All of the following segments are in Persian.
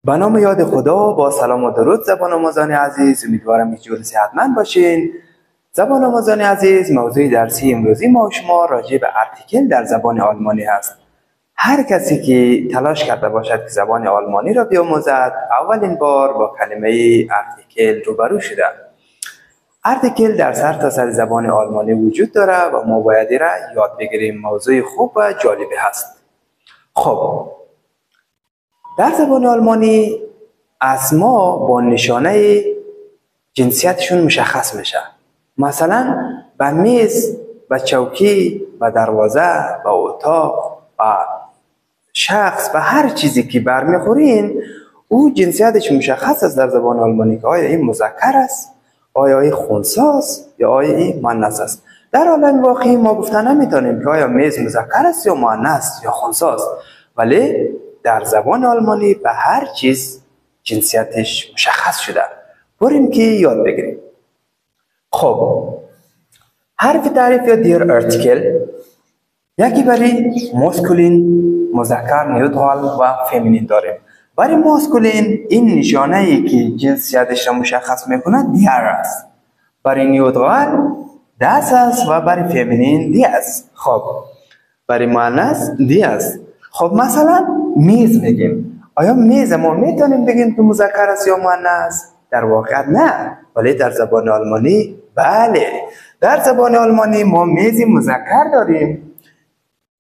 به نام یاد خدا، با سلام و درود زبان آموزان عزیز. امیدوارم که جور صحتمند باشین. زبان آموزان عزیز، موضوع درسی امروزی ما و شما راجع به ارتیکل در زبان آلمانی هست. هر کسی که تلاش کرده باشد که زبان آلمانی را بیاموزد، اولین بار با کلمه ارتیکل روبرو شده. ارتیکل در سرتاسر زبان آلمانی وجود داره و ما باید را یاد بگیریم. موضوع خوب و جالبی هست. خب، در زبان آلمانی اسما با نشانه جنسیتشون مشخص میشه. مثلا به میز، به چوکی، به دروازه، به اتاق، به شخص، به هر چیزی که برمیخورین او جنسیتش مشخص است در زبان آلمانی که آیا این مذکر است، آیا این خنثی است یا آیا این مؤنث است. در عالم واقعی ما گفتن نمیتونیم که آیا میز مذکر است یا مؤنث یا خنثی است، ولی در زبان آلمانی به هر چیز جنسیتش مشخص شده. بریم که یاد بگیریم. خب، حرف تعریف یا دیر ارتیکل یکی برای ماسکولین، مذکر، نیوترال و فمینین داریم. برای ماسکولین این نشانه ای که جنسیتش را مشخص میکنه دیر است. برای نیوترال داس است و برای فمینین دی است. خب، برای مؤنث دی است. خب مثلا میز میگیم. آیا میز ما میتونیم بگیم که مذکر است یا مؤنث؟ در واقع نه، ولی در زبان آلمانی بله. در زبان آلمانی ما میز مذکر داریم،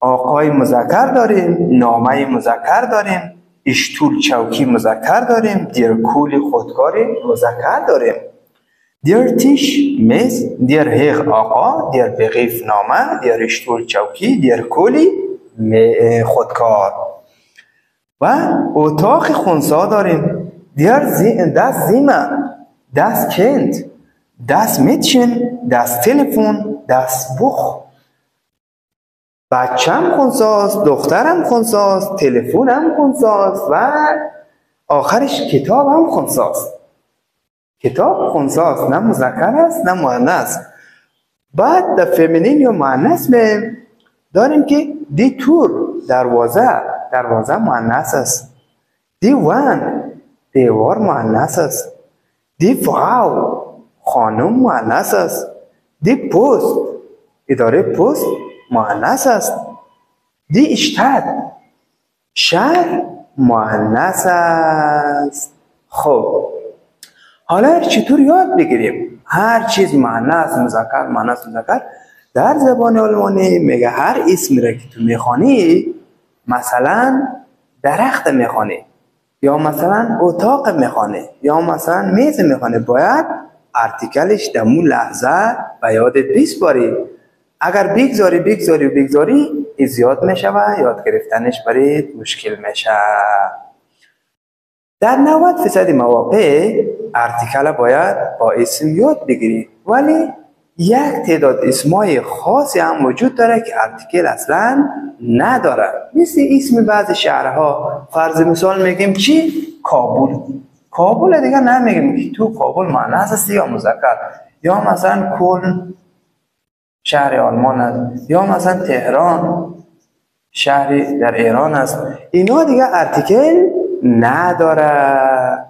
آقای مذکر داریم، نامه مذکر داریم، اشتول چوکی مذکر داریم، دیر کولی خودکاری مذکر داریم. دیر تیش میز، دیر هیغ آقا، دیر بغیف نامه، دیر اشتول چوکی، دیر کولی خودکار. و اتاق خنثی داریم. داس زیمه، داس کند، داس میتشن، داس تلفن، داس بوخ. بچم خنثی است، دخترم خنثی است، تلفنم خنثی است و آخرش کتابم خنثی است. کتاب خنثی است، نه مذکر است نه مؤنث. بعد در فمینین یا مؤنث داریم که دی تور، دروازه مؤنث است. دی وان، دیوار مؤنث است. دی فراو، خانم مؤنث است. دی پست، اداره پست مؤنث است. دی اشتاد، شهر مؤنث است. خب، حالا چطور یاد بگیریم؟ هر چیز مؤنث، مذکر، مؤنث، مذکر. در زبان آلمانی میگه هر اسمی را که تو میخوانی، مثلا درخت میخوانی یا مثلا اتاق میخوانی یا مثلا میز میخوانی، باید ارتیکلش در اون لحظه به یادت بسپاری. اگر بگذاری این زیاد میشه و یاد گرفتنش برای مشکل میشه. در 90% مواقع ارتیکل باید با اسم یاد بگیری، ولی یک تعداد اسمای خاصی هم وجود داره که ارتیکل اصلا نداره. مثل اسم بعض شهرها، فرض مثال میگیم چی؟ کابل دیگه نمیگیم که تو کابل مؤنث است یا مذکر. یا مثلا کلن شهر آلمان است، یا مثلا تهران شهری در ایران است. اینا دیگه ارتیکل نداره.